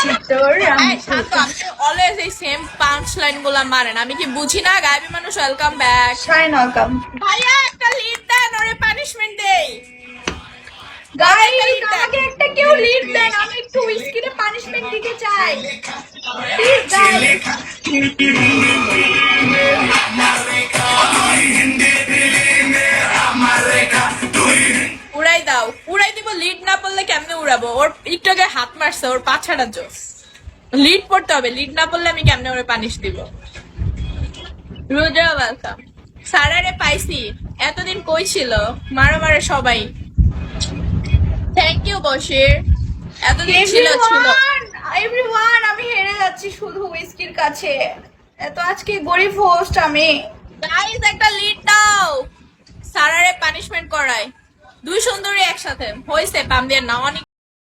চিতর এই শান্ত, আপনি অলওয়েজ এই সেম পাঁচ লাইন গুলা মারেন, আমি কি বুঝি না? গাইবি মানুষ, ওয়েলকাম ব্যাক। শাইন ওয়েলকাম ভাইয়া একটা লিড দেন, ওরে পানিশমেন্ট দেই। গাইস lead দেন। আমাকে একটা কেউ লিড দেন, আমি একটু উইস্কিরে পানিশমেন্ট দিতে চাই প্লিজ গাইস। উড়াই দাও, উড়াই দিব। লিড না পড়লে কেমনে উড়াবো? ওর একটু আগে হাত মারছে, ওর পাছাটা জোস। লিড পড়তে হবে, লিড না পড়লে আমি কেমনে ওরে পানিশ দিব? রুদ্রা ওয়েলকাম। সারারে পাইছি, এতদিন কই ছিল? মারো মারে সবাই। থ্যাংক ইউ বশির, এতদিন ছিল ছিল। এভরিওয়ান আমি হেরে যাচ্ছি শুধু উইস্কির কাছে, এত আজকে গরিব হোস্ট আমি। গাইস একটা লিড দাও, সারারে পানিশমেন্ট করাই। দুই সুন্দরী একসাথে হইছে, পাম দিয়ে না অনেক